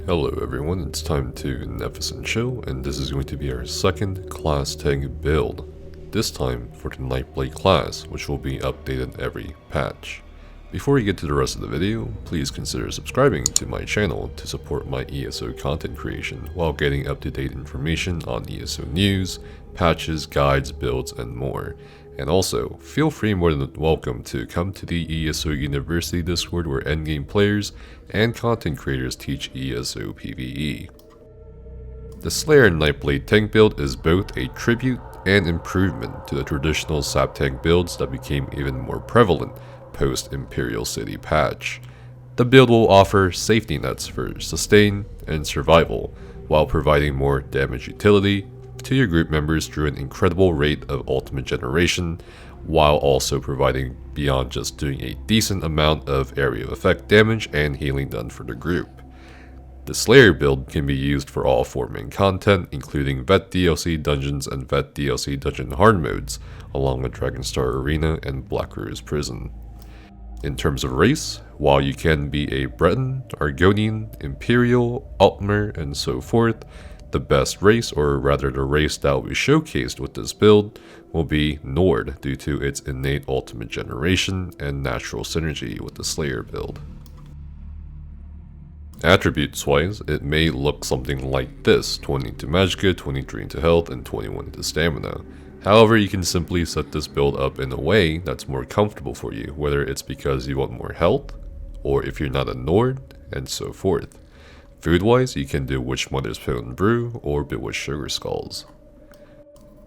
Hello everyone, it's time to Neficent Show, and this is going to be our second class tank build. This time for the Nightblade class, which will be updated every patch. Before we get to the rest of the video, please consider subscribing to my channel to support my ESO content creation while getting up-to-date information on ESO news, patches, guides, builds, and more. And also, feel free more than welcome to come to the ESO University Discord where endgame players and content creators teach ESO PvE. The Slayer Nightblade tank build is both a tribute and improvement to the traditional Sap tank builds that became even more prevalent post-Imperial City patch. The build will offer safety nets for sustain and survival, while providing more damage utility to your group members through an incredible rate of ultimate generation, while also providing beyond just doing a decent amount of area effect damage and healing done for the group. The Slayer build can be used for all 4 main content, including Vet DLC dungeons and Vet DLC dungeon hard modes, along with Dragonstar Arena and Black Rose Prison. In terms of race, while you can be a Breton, Argonian, Imperial, Altmer, and so forth, the best race, or rather the race that will be showcased with this build, will be Nord due to its innate ultimate generation and natural synergy with the Slayer build. Attributes wise, it may look something like this: 20 into Magicka, 23 into Health, and 21 into Stamina. However, you can simply set this build up in a way that's more comfortable for you, whether it's because you want more health, or if you're not a Nord, and so forth. Food-wise, you can do Witch Mother's Potent Brew or Bewitched Sugar Skulls.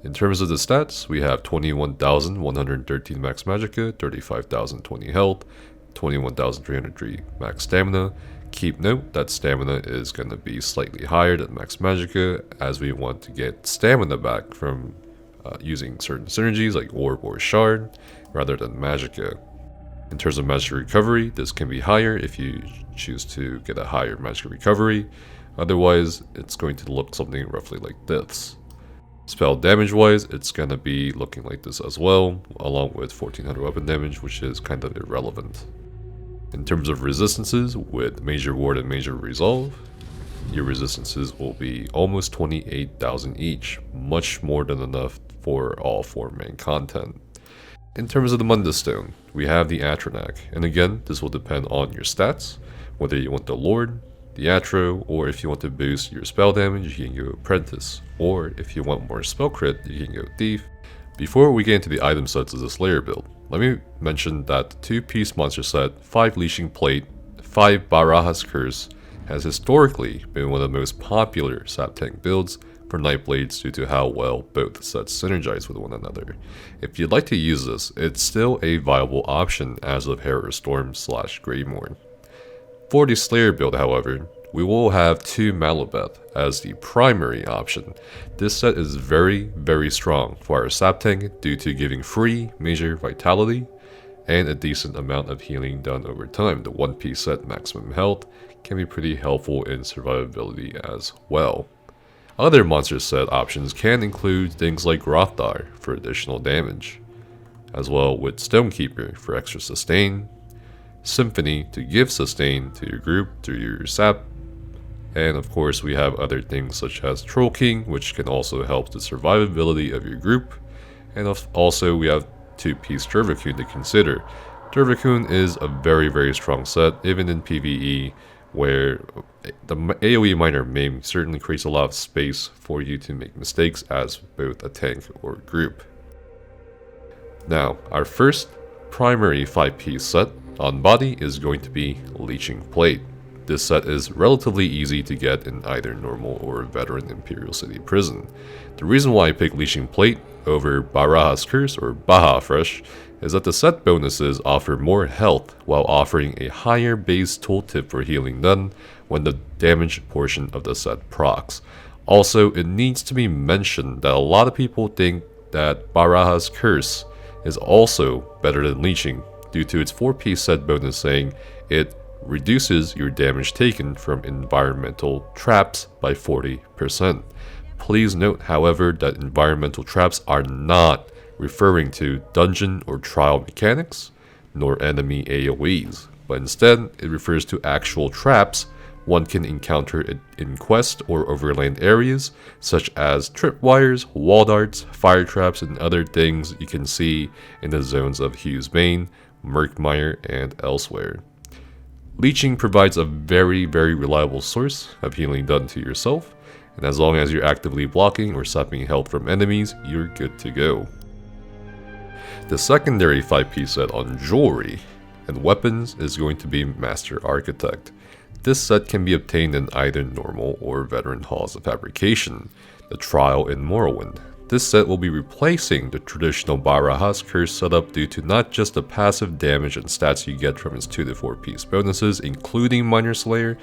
In terms of the stats, we have 21,113 max Magicka, 35,020 health, 21,303 max Stamina. Keep note that Stamina is going to be slightly higher than max Magicka, as we want to get Stamina back from using certain synergies like Orb or Shard, rather than Magicka. In terms of magic recovery, this can be higher if you choose to get a higher magic recovery, otherwise it's going to look something roughly like this. Spell damage wise, it's going to be looking like this as well, along with 1400 weapon damage, which is kind of irrelevant. In terms of resistances, with Major Ward and Major Resolve, your resistances will be almost 28,000 each, much more than enough for all 4 main content. In terms of the Mundus Stone, we have the Atronach, and again, this will depend on your stats, whether you want the Lord, the Atro, or if you want to boost your spell damage, you can go Apprentice, or if you want more spell crit, you can go Thief. Before we get into the item sets of the Slayer build, let me mention that the 2-piece monster set, 5 Leashing Plate, 5 Baraha's Curse, has historically been one of the most popular Sap tank builds for Nightblades due to how well both sets synergize with one another. If you'd like to use this, it's still a viable option as of Harrowstorm / Greymorn. For the Slayer build, however, we will have 2 Malabeth as the primary option. This set is very strong for our Sap tank due to giving free major vitality and a decent amount of healing done over time. The 1-piece set maximum health can be pretty helpful in survivability as well. Other monster set options can include things like Rothar for additional damage, as well with Stonekeeper for extra sustain, Symphony to give sustain to your group through your sap, and of course we have other things such as Troll King, which can also help the survivability of your group, and also we have 2-piece Durvacoon to consider. Durvacoon is a very strong set, even in PvE, where the AoE minor maim certainly creates a lot of space for you to make mistakes as both a tank or group. Now, our first primary 5-piece set on body is going to be Leashing Plate. This set is relatively easy to get in either normal or veteran Imperial City Prison. The reason why I picked Leashing Plate over Baraha's Curse or Baha Fresh is that the set bonuses offer more health while offering a higher base tooltip for healing done when the damage portion of the set procs. Also, it needs to be mentioned that a lot of people think that Baraha's Curse is also better than Leashing due to its 4-piece set bonus saying it reduces your damage taken from environmental traps by 40%. Please note, however, that environmental traps are not referring to dungeon or trial mechanics, nor enemy AoEs, but instead it refers to actual traps One can encounter it in quest or overland areas, such as tripwires, wall darts, fire traps, and other things you can see in the zones of Hugh's Bane, Murkmire, and elsewhere. Leeching provides a very reliable source of healing done to yourself, and as long as you're actively blocking or sapping health from enemies, you're good to go. The secondary 5-piece set on jewelry and weapons is going to be Master Architect. This set can be obtained in either normal or veteran halls of fabrication, the Trial in Morrowind. This set will be replacing the traditional Barajas curse setup due to not just the passive damage and stats you get from its 2 to 4 piece bonuses, including Minor Slayer,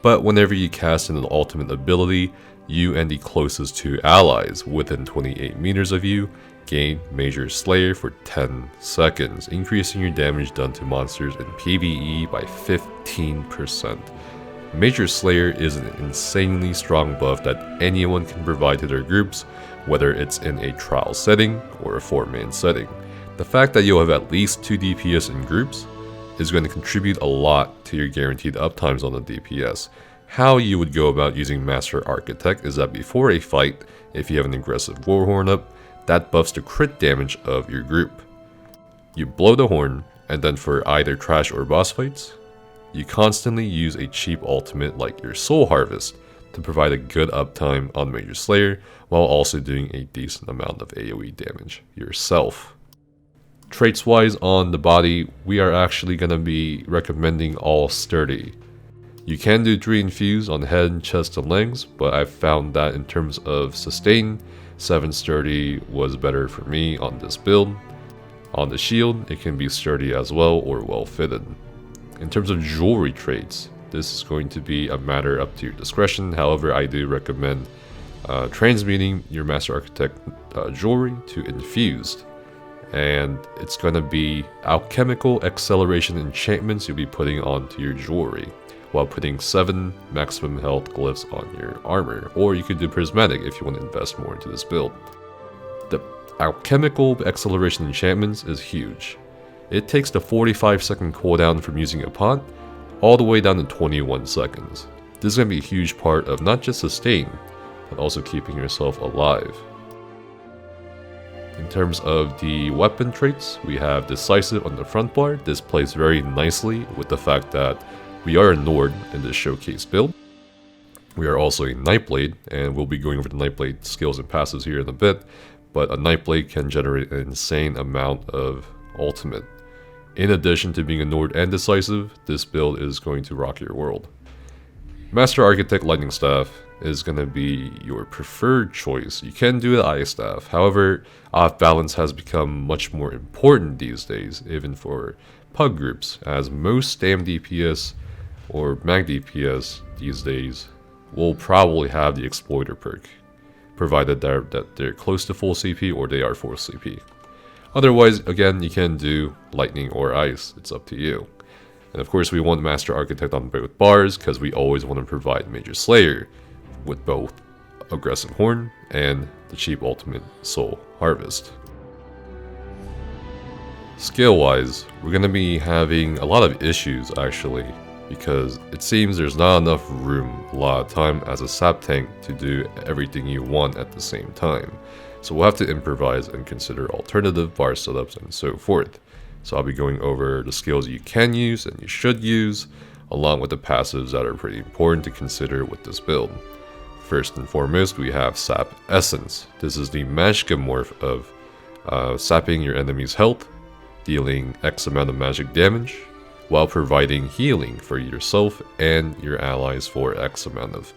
but whenever you cast an ultimate ability, you and the closest 2 allies within 28 meters of you gain Major Slayer for 10 seconds, increasing your damage done to monsters in PvE by 15%. Major Slayer is an insanely strong buff that anyone can provide to their groups, whether it's in a trial setting or a 4-man setting. The fact that you'll have at least 2 DPS in groups is going to contribute a lot to your guaranteed uptimes on the DPS. How you would go about using Master Architect is that before a fight, if you have an aggressive Warhorn up, that buffs the crit damage of your group. You blow the horn, and then for either trash or boss fights, you constantly use a cheap ultimate like your Soul Harvest to provide a good uptime on Major Slayer while also doing a decent amount of AoE damage yourself. Traits wise on the body, we are actually going to be recommending all sturdy. You can do 3 infuse on head, chest, and legs, but I've found that in terms of sustain, 7 sturdy was better for me on this build. On the shield, it can be sturdy as well or well fitted. In terms of jewelry traits, this is going to be a matter up to your discretion. However, I do recommend transmuting your Master Architect jewelry to infused. And it's going to be alchemical acceleration enchantments you'll be putting onto your jewelry, while putting 7 maximum health glyphs on your armor, or you could do prismatic if you want to invest more into this build. The alchemical acceleration enchantments is huge. It takes the 45-second cooldown from using a pot all the way down to 21 seconds. This is going to be a huge part of not just sustain, but also keeping yourself alive. In terms of the weapon traits, we have Decisive on the front bar. This plays very nicely with the fact that we are a Nord in this showcase build. We are also a Nightblade, and we'll be going over the Nightblade skills and passives here in a bit, but a Nightblade can generate an insane amount of ultimate. In addition to being a Nord and Decisive, this build is going to rock your world. Master Architect Lightning Staff is going to be your preferred choice. You can do the Ice Staff, however, off balance has become much more important these days, even for pug groups, as most STAM DPS or Mag DPS these days will probably have the Exploiter perk, provided that they're close to full CP or they are full CP. Otherwise, again, you can do Lightning or Ice, it's up to you. And of course we want Master Architect on both bars, because we always want to provide Major Slayer with both Aggressive Horn and the cheap ultimate Soul Harvest. Skill wise, we're going to be having a lot of issues actually, because it seems there's not enough room a lot of time as a sap tank to do everything you want at the same time. So we'll have to improvise and consider alternative bar setups and so forth. So I'll be going over the skills you can use and you should use, along with the passives that are pretty important to consider with this build. First and foremost, we have Sap Essence. This is the Magicka morph of sapping your enemy's health, dealing X amount of magic damage, while providing healing for yourself and your allies for X amount of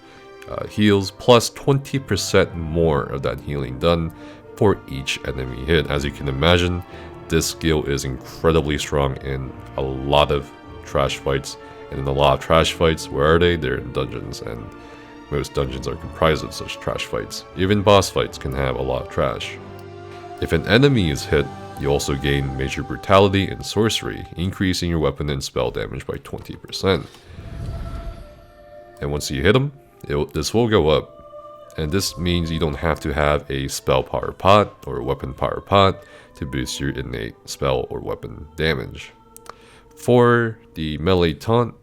heals, plus 20% more of that healing done for each enemy hit. As you can imagine, this skill is incredibly strong in a lot of trash fights, and in a lot of trash fights, where are they? They're in dungeons, and most dungeons are comprised of such trash fights. Even boss fights can have a lot of trash. If an enemy is hit, you also gain Major Brutality and Sorcery, increasing your weapon and spell damage by 20%. And once you hit them, this will go up. And this means you don't have to have a spell power pot or a weapon power pot to boost your innate spell or weapon damage. For the melee taunt,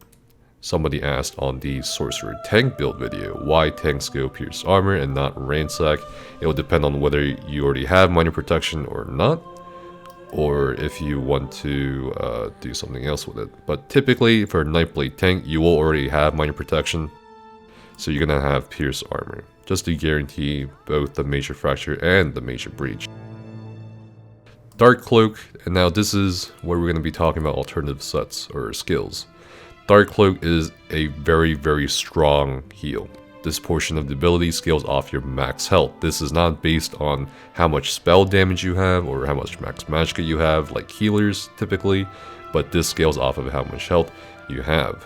Somebody asked on the Sorcerer Tank build video, why tanks go Pierce Armor and not Ransack? It will depend on whether you already have Minor Protection or not, or if you want to do something else with it. But typically for a Nightblade tank, you will already have Minor Protection, so you're gonna have Pierce Armor, just to guarantee both the Major Fracture and the Major Breach. Dark Cloak, and now this is where we're gonna be talking about alternative sets or skills. Dark Cloak is a very, very strong heal. This portion of the ability scales off your max health. This is not based on how much spell damage you have or how much max magicka you have, like healers typically, but this scales off of how much health you have.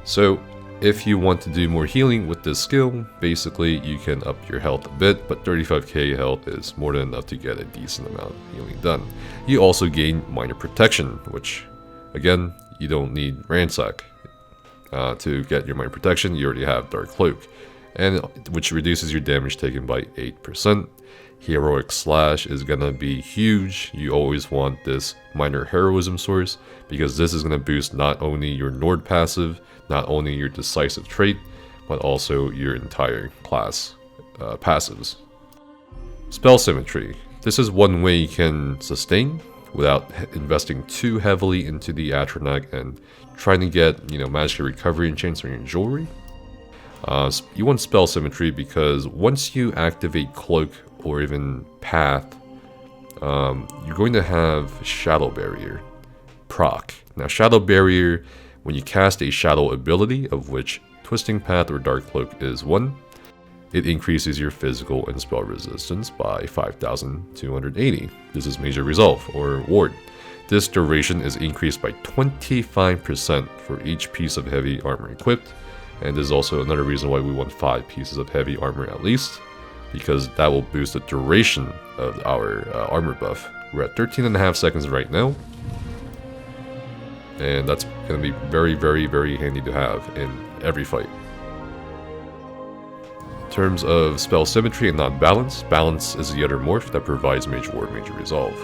So if you want to do more healing with this skill, basically you can up your health a bit, but 35k health is more than enough to get a decent amount of healing done. You also gain Minor Protection, which again, you don't need Ransack to get your Minor Protection. You already have Dark Cloak, and which reduces your damage taken by 8%. Heroic Slash is gonna be huge. You always want this minor heroism source, because this is gonna boost not only your Nord passive, not only your decisive trait, but also your entire class passives. Spell Symmetry. This is one way you can sustain without investing too heavily into the Atronach and trying to get, magic recovery enchants on your jewelry. You want Spell Symmetry because once you activate Cloak or even Path, you're going to have Shadow Barrier proc. Now Shadow Barrier, when you cast a Shadow ability, of which Twisting Path or Dark Cloak is one, it increases your physical and spell resistance by 5,280. This is Major Resolve or Ward. This duration is increased by 25% for each piece of heavy armor equipped, and this is also another reason why we want 5 pieces of heavy armor at least, because that will boost the duration of our armor buff. We're at 13.5 seconds right now, and that's going to be very, very, very handy to have in every fight. In terms of Spell Symmetry and not Balance, Balance is the other morph that provides Major Ward, Major Resolve.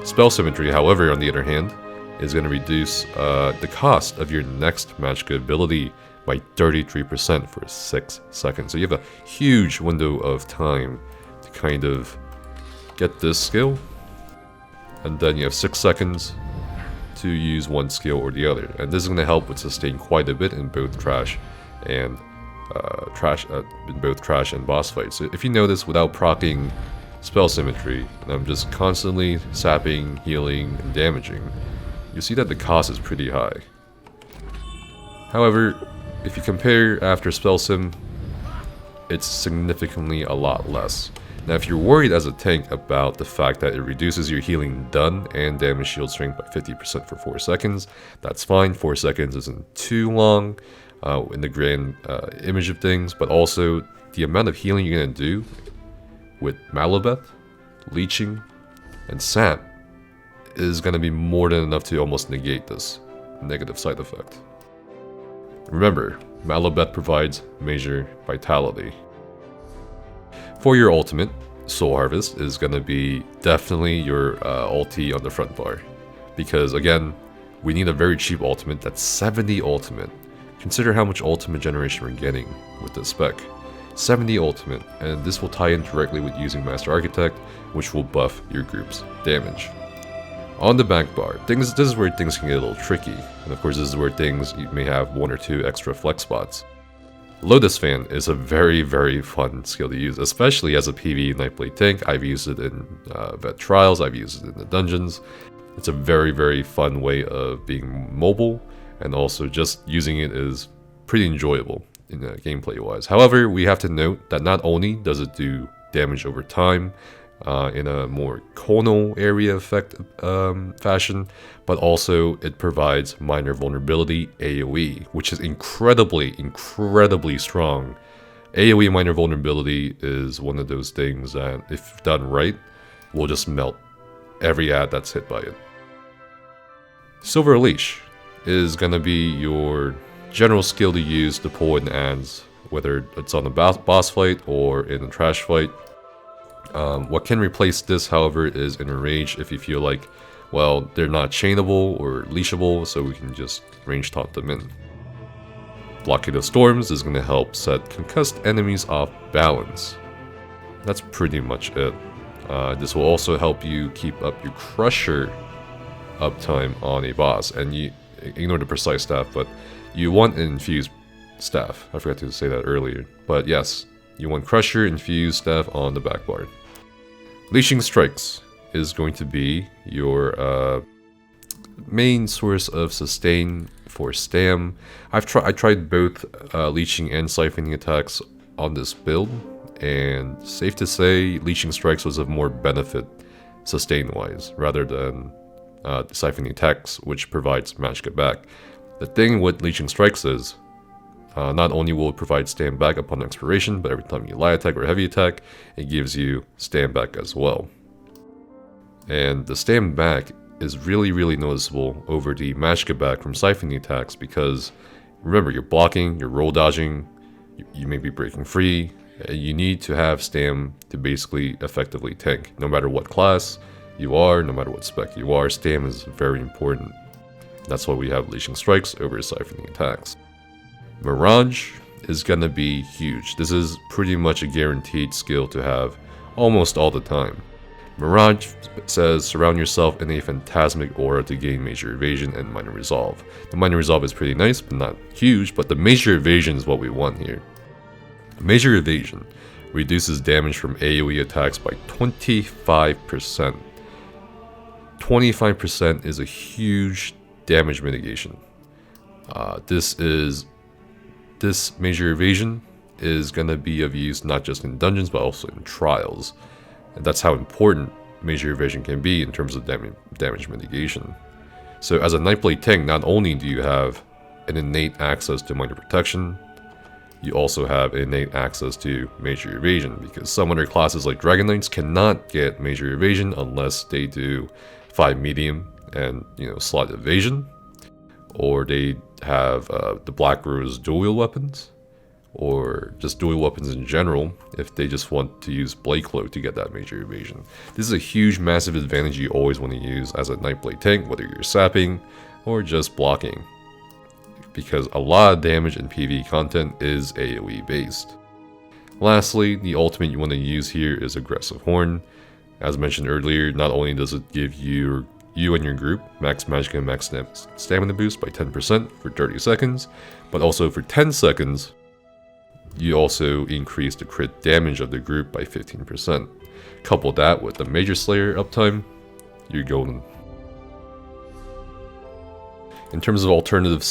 Spell Symmetry, however, on the other hand, is going to reduce the cost of your next magicka ability by 33% for 6 seconds. So you have a huge window of time to kind of get this skill, and then you have 6 seconds to use one skill or the other. And this is going to help with sustain quite a bit in both trash and boss fights. So if you notice, without proccing Spell Symmetry, and I'm just constantly sapping, healing, and damaging, you see that the cost is pretty high. However, if you compare after Spell Sim, it's significantly a lot less. Now if you're worried as a tank about the fact that it reduces your healing done and damage shield strength by 50% for 4 seconds, that's fine. 4 seconds isn't too long in the grand image of things, but also the amount of healing you're going to do with Malobeth, Leeching, and Sap is going to be more than enough to almost negate this negative side effect. Remember, Malobeth provides Major Vitality. For your ultimate, Soul Harvest is going to be definitely your ulti on the front bar. Because again, we need a very cheap ultimate that's 70 ultimate. Consider how much ultimate generation we're getting with this spec. 70 ultimate, and this will tie in directly with using Master Architect, which will buff your group's damage. On the back bar, this is where things can get a little tricky, and of course this is where you may have 1 or 2 extra flex spots. Lotus Fan is a very, very fun skill to use, especially as a PvE Nightblade tank. I've used it in Vet Trials, I've used it in the dungeons. It's a very, very fun way of being mobile, and also just using it is pretty enjoyable in gameplay wise. However, we have to note that not only does it do damage over time in a more conal area effect fashion, but also it provides minor vulnerability AoE, which is incredibly, incredibly strong. AoE minor vulnerability is one of those things that, if done right, will just melt every ad that's hit by it. Silver Leash is going to be your general skill to use to pull in ads, whether it's on a boss fight or in a trash fight. What can replace this, however, is Enrage if you feel like, well, they're not chainable or leashable, so we can just range taunt them in. Blockade of Storms is going to help set concussed enemies off balance. That's pretty much it. This will also help you keep up your Crusher uptime on a boss, and you ignore the precise staff, but you want an infused staff. I forgot to say that earlier, but yes, you want Crusher infused staff on the back bar. Leashing Strikes is going to be your main source of sustain for Stam. I tried both leeching and siphoning attacks on this build, and safe to say Leeching Strikes was of more benefit sustain wise rather than siphoning attacks, which provides magic back. The thing with Leeching Strikes is not only will it provide stand back upon expiration, but every time you light attack or heavy attack, it gives you stand back as well. And the stand back is really noticeable over the magic back from siphoning attacks, because remember, you're blocking, you're roll dodging, you may be breaking free. You need to have Stam to basically effectively tank. No matter what class you are, no matter what spec you are, Stam is very important. That's why we have Leashing Strikes over siphoning attacks. Mirage is gonna be huge. This is pretty much a guaranteed skill to have almost all the time. Mirage says surround yourself in a phantasmic aura to gain major evasion and minor resolve. The minor resolve is pretty nice, but not huge, but the major evasion is what we want here. Major evasion reduces damage from AoE attacks by 25%. 25% is a huge damage mitigation. This major evasion is going to be of use not just in dungeons but also in trials. And that's how important major evasion can be in terms of damage mitigation. So as a Nightblade tank, not only do you have an innate access to minor protection, you also have innate access to major evasion, because some other classes like Dragon Knights cannot get major evasion unless they do 5 medium and slot evasion, or they have the Black Rose dual weapons, or just dual weapons in general if they just want to use Blade Cloak to get that major evasion. This is a huge, massive advantage you always want to use as a Nightblade tank, whether you're sapping or just blocking, because a lot of damage in PvE content is AoE based. Lastly, the ultimate you want to use here is Aggressive Horn. As mentioned earlier, not only does it give you and your group max magic and max stamina boost by 10% for 30 seconds, but also for 10 seconds, you also increase the crit damage of the group by 15%. Couple that with the Major Slayer uptime, you're golden. In terms of alternative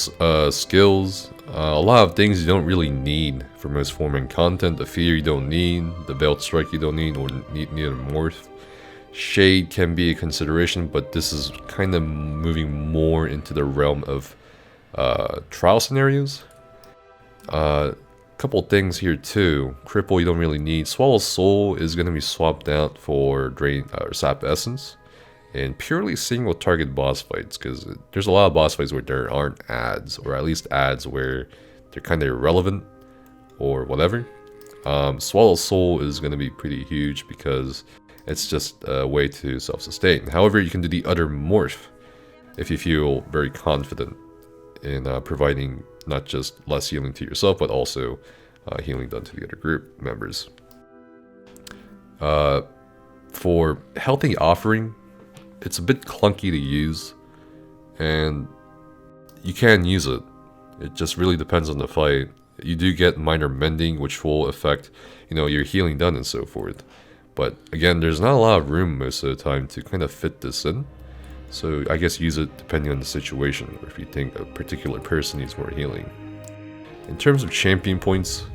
skills, a lot of things you don't really need for most forming content. The Fear you don't need, the Veiled Strike you don't need, or need a Morph. Shade can be a consideration, but this is kind of moving more into the realm of trial scenarios. Couple things here too. Cripple you don't really need. Swallow Soul is going to be swapped out for Drain or Sap Essence in purely single target boss fights, because there's a lot of boss fights where there aren't ads, or at least ads where they're kind of irrelevant or whatever. Swallow Soul is going to be pretty huge because it's just a way to self-sustain. However, you can do the other morph if you feel very confident in providing not just less healing to yourself, but also healing done to the other group members. For Healthy Offering, it's a bit clunky to use, and you can use it. It just really depends on the fight. You do get minor mending, which will affect, your healing done and so forth. But again, there's not a lot of room most of the time to kind of fit this in. So I guess use it depending on the situation, or if you think a particular person needs more healing. In terms of champion points,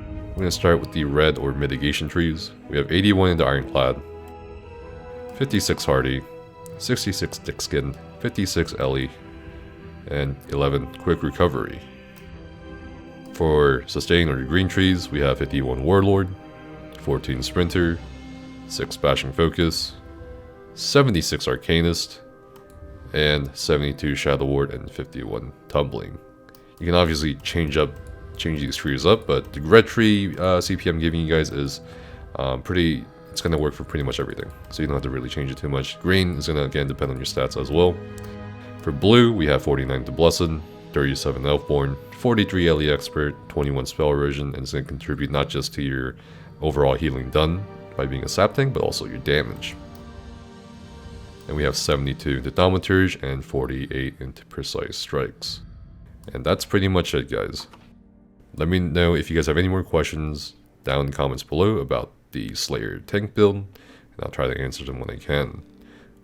I'm going to start with the red or mitigation trees. We have 81 in the Ironclad, 56 Hardy, 66 Thick Skin, 56 Ellie, and 11 Quick Recovery. For sustain or the green trees, we have 51 Warlord, 14 Sprinter, 6 Bashing Focus, 76 Arcanist, and 72 Shadow Ward, and 51 Tumbling. You can obviously change these trees up, but the red tree CP I'm giving you guys is it's going to work for pretty much everything, so you don't have to really change it too much. Green is going to again depend on your stats as well. For blue, we have 49 to Blessed, 37 Elfborn, 43 LE Expert, 21 Spell Erosion, and it's going to contribute not just to your overall healing done by being a sap tank, but also your damage. And we have 72 into Thaumaturge and 48 into Precise Strikes. And that's pretty much it, guys. Let me know if you guys have any more questions down in the comments below about the Slayer tank build, and I'll try to answer them when I can.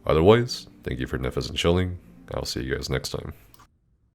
Otherwise, thank you for Nefes and chilling. I'll see you guys next time.